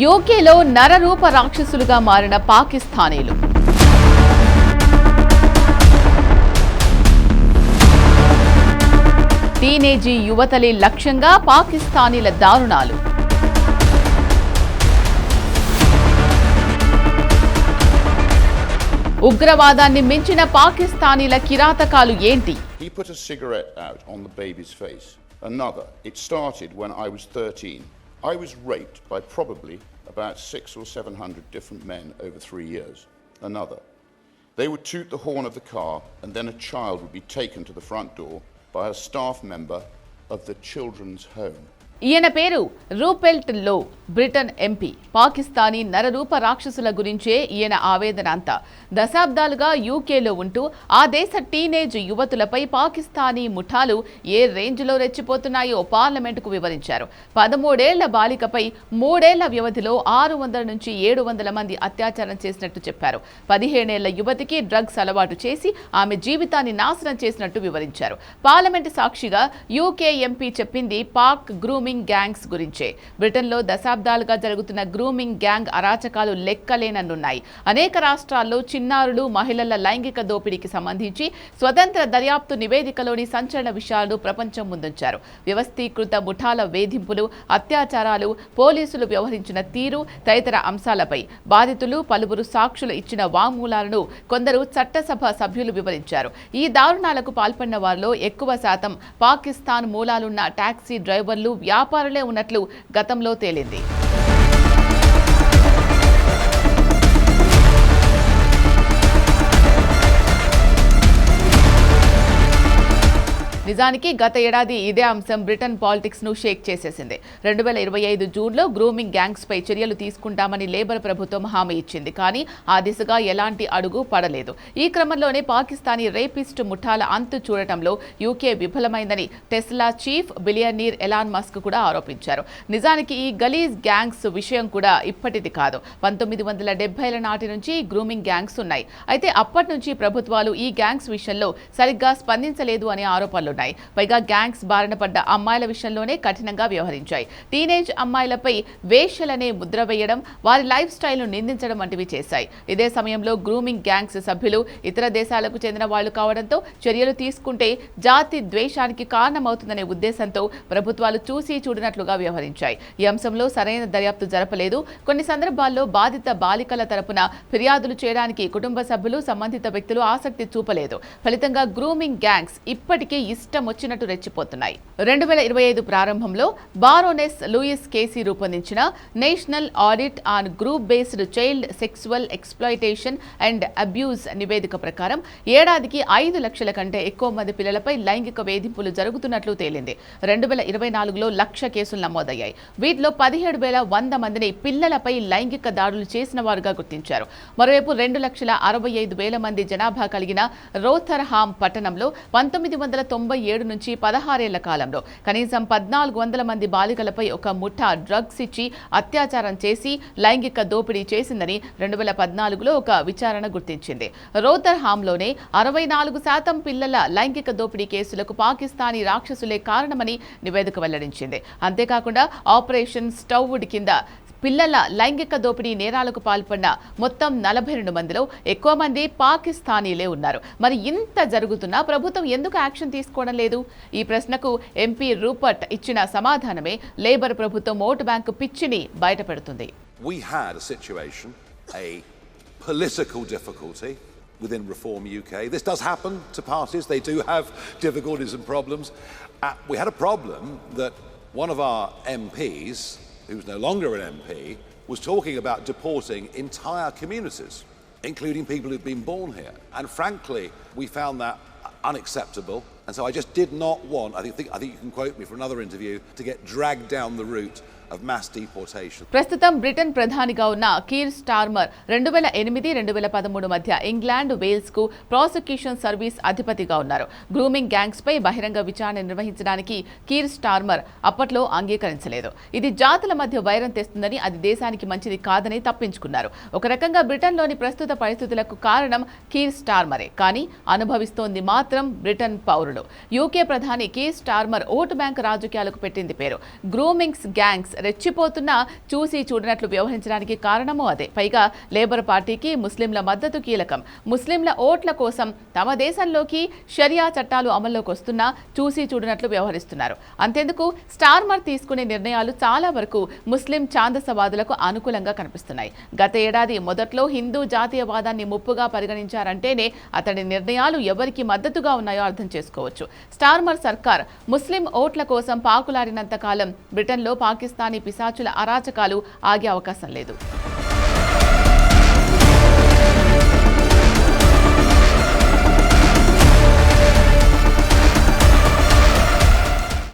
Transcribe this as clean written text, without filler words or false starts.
యూకేలో నరరూప రాక్షసులుగా మారిన పాకిస్తానీలు. టీనేజీ యువతలే లక్ష్యంగా పాకిస్తానీల దారుణాలు. ఉగ్రవాదాన్ని మించిన పాకిస్తానీల కిరాతకాలు ఏంటి? He put a cigarette out on the baby's face. Another. It started when I was 13. I was raped by probably about 600 or 700 different men over 3 years. Another. They would toot the horn of the car and then a child would be taken to the front door by a staff member of the children's home. ఈయన పేరు రూపెల్ట్ లో, Britain MP. Pakistani నరరూప రాక్షసుల గురించే ఈయన ఆవేదన అంతా. దశాబ్దాలుగా యూకేలో ఉంటూ ఆ దేశ టీనేజ్ యువతులపై పాకిస్తానీ ముఠాలు ఏ రేంజ్లో రెచ్చిపోతున్నాయో పార్లమెంటుకు వివరించారు. 13 ఏళ్ల బాలికపై 3 ఏళ్ల వ్యవధిలో 600 నుంచి 700 మంది అత్యాచారం చేసినట్టు చెప్పారు. 15 ఏళ్ల యువతికి డ్రగ్స్ అలవాటు చేసి ఆమె జీవితాన్ని నాశనం చేసినట్టు వివరించారు. పార్లమెంటు సాక్షిగా యూకే ఎంపీ చెప్పింది పాక్ గ్రూమింగ్ గ్యాంగ్స్ గురించే. బ్రిటన్లో దశాబ్దాలుగా జరుగుతున్న గ్రూమింగ్ గ్యాంగ్ అరాచకాలు లెక్కలేనన్నున్నాయి. అనేక రాష్ట్రాల్లో చిన్నారులు, మహిళల లైంగిక దోపిడీకి సంబంధించి స్వతంత్ర దర్యాప్తు నివేదికలోని సంచలన విషయాలను ప్రపంచం ముందుంచారు. వ్యవస్థీకృత ముఠాల వేధింపులు, అత్యాచారాలు, పోలీసులు వ్యవహరించిన తీరు తదితర అంశాలపై బాధితులు, పలువురు సాక్షులు ఇచ్చిన వాంగ్మూలాలను కొందరు చట్టసభ సభ్యులు వివరించారు. ఈ దారుణాలకు పాల్పడిన వారిలో ఎక్కువ శాతం పాకిస్తాన్ మూలాలున్న టాక్సీ డ్రైవర్లు, వ్యాపారులే ఉన్నట్లు గతంలో తేలింది. నిజానికి గత ఏడాది ఇదే అంశం బ్రిటన్ పాలిటిక్స్ ను షేక్ చేసేసింది. 2025 జూన్లో గ్రూమింగ్ గ్యాంగ్స్ పై చర్యలు తీసుకుంటామని లేబర్ ప్రభుత్వం హామీ ఇచ్చింది. కానీ ఆ దిశగా ఎలాంటి అడుగు పడలేదు. ఈ క్రమంలోనే పాకిస్తానీ రేపిస్ట్ ముఠాల అంతు చూడటంలో యూకే విఫలమైందని Tesla chief billionaire Elon Musk కూడా ఆరోపించారు. నిజానికి ఈ గలీజ్ గ్యాంగ్స్ విషయం కూడా ఇప్పటిది కాదు. 1970ల నాటి నుంచి గ్రూమింగ్ గ్యాంగ్స్ ఉన్నాయి. అయితే అప్పటి నుంచి ప్రభుత్వాలు ఈ గ్యాంగ్స్ విషయంలో సరిగ్గా స్పందించలేదు అనే ఆరోపణలు. పైగా గ్యాంగ్స్ బారిన పడ్డ అమ్మాయిల విషయంలోనే కఠినంగా వ్యవహరించాయి. టీనేజ్ అమ్మాయిలపై వేశ్యలనే ముద్ర వేయడం, వారి లైఫ్ స్టైల్ను నిందించడం వంటివి చేశాయి. ఇదే సమయంలో గ్రూమింగ్ గ్యాంగ్స్ సభ్యులు ఇతర దేశాలకు చెందిన వాళ్లు కావడంతో చర్యలు తీసుకుంటే జాతి ద్వేషానికి కారణమవుతుందనే ఉద్దేశంతో ప్రభుత్వాలు చూసి చూడనట్లుగా వ్యవహరించాయి. ఈ అంశంలో సరైన దర్యాప్తు జరపలేదు. కొన్ని సందర్భాల్లో బాధిత బాలికల తరపున ఫిర్యాదులు చేయడానికి కుటుంబ సభ్యులు, సంబంధిత వ్యక్తులు ఆసక్తి చూపలేదు. ఫలితంగా గ్రూమింగ్ గ్యాంగ్స్ ఇప్పటికే ఇష్టం వచ్చినట్టు రెచ్చిపోతున్నాయి. 2025 ప్రారంభంలో బారోనెస్ లూయిస్ కేసీ రూపొందించిన national audit on group based child sexual exploitation and abuse నివేదిక ప్రకారం ఏడాదికి 5 లక్షల కంటే ఎక్కువ మంది పిల్లలపై లైంగిక వేధింపులు జరుగుతున్నట్లు తేలింది. 2024లో 1,00,000 కేసులు నమోదయ్యాయి. వీటిలో 17,100 మందిని పిల్లలపై లైంగిక దాడులు చేసిన వారుగా గుర్తించారు. మరోవైపు 2,65,000 మంది జనాభా కలిగిన రోథర్హామ్ పట్టణంలో 1997 నుంచి 16 ఏళ్ల కాలంలో కనీసం 1,400 మంది బాలికలపై ఒక ముఠా డ్రగ్స్ ఇచ్చి అత్యాచారం చేసి లైంగిక దోపిడీ చేసిందని 2014లో ఒక విచారణ గుర్తించింది. రోథర్హామ్లోనే 64% పిల్లల లైంగిక దోపిడీ కేసులకు పాకిస్తానీ రాక్షసులే కారణమని నివేదిక వెల్లడించింది. అంతేకాకుండా ఆపరేషన్ స్టౌవుడ్ కింద పిల్లల లైంగిక దోపిడీ నేరాలకు పాల్పడిన మొత్తం 42 మందిలో ఎక్కువ మంది పాకిస్తానీలే ఉన్నారు. మరి ఇంత జరుగుతున్నా ప్రభుత్వం ఎందుకు యాక్షన్ తీసుకోవడం లేదు? ఈ ప్రశ్నకు ఎంపీ రూపర్ట్ ఇచ్చిన సమాధానమే లేబర్ ప్రభుత్వం ఓటు బ్యాంకు పిచ్చిని బయటపెడుతుంది. We had a situation, a political difficulty within Reform UK. This does happen to parties. They do have difficulties and problems. We had a problem that one of our MPs, who's no longer an MP, was talking about deporting entire communities, including people who've been born here. And frankly, we found that unacceptable. And so I just did not want, I think you can quote me for another interview, to get dragged down the route of mass deportation. ప్రస్తుతం Britain ప్రధానిగా ఉన్న Keir Starmer 2008-2013 మధ్య England, Wales కు prosecution service అధిపతిగా ఉన్నారు. Grooming gangs పై బహిరంగ విచారణ నిర్వహించడానికి కీర్ స్టార్మర్ అప్పట్లో అంగీకరించలేదు. ఇది జాతుల మధ్య వైరం తెస్తుందని, అది దేశానికి మంచిది కాదని తప్పించుకున్నారు. ఒక రకంగా బ్రిటన్లోని ప్రస్తుత పరిస్థితులకు కారణం కీర్ స్టార్మరే. కానీ అనుభవిస్తోంది మాత్రం బ్రిటన్ పౌరులు. పౌరుడు. యూకే ప్రధాని కీర్ స్టార్మర్ ఓటు బ్యాంక్ రాజకీయాలకు పెట్టింది పేరు. గ్రూమింగ్స్ గ్యాంగ్స్ రెచ్చిపోతున్నా చూసి చూడనట్లు వ్యవహరించడానికి కారణమూ అదే. పైగా లేబర్ పార్టీకి ముస్లింల మద్దతు కీలకం. ముస్లింల ఓట్ల కోసం తమ దేశంలోకి షరియా చట్టాలు అమల్లోకి వస్తున్నా చూసి చూడనట్లు వ్యవహరిస్తున్నారు. అంతెందుకు స్టార్మర్ తీసుకునే నిర్ణయాలు చాలా వరకు ముస్లిం ఛాందసవాదులకు అనుకూలంగా కనిపిస్తున్నాయి. గత ఏడాది మొదట్లో హిందూ జాతీయవాదాన్ని ముప్పుగా పరిగణించారంటేనే అతడి నిర్ణయాలు ఎవరికి మద్దతుగా ఉన్నాయో అర్థం చేసుకోవచ్చు. స్టార్మర్ సర్కార్ ముస్లిం ఓట్ల కోసం పాకులాడినంత కాలం బ్రిటన్లో పాకిస్తానీ పిశాచుల అరాచకాలు ఆగే అవకాశం లేదు.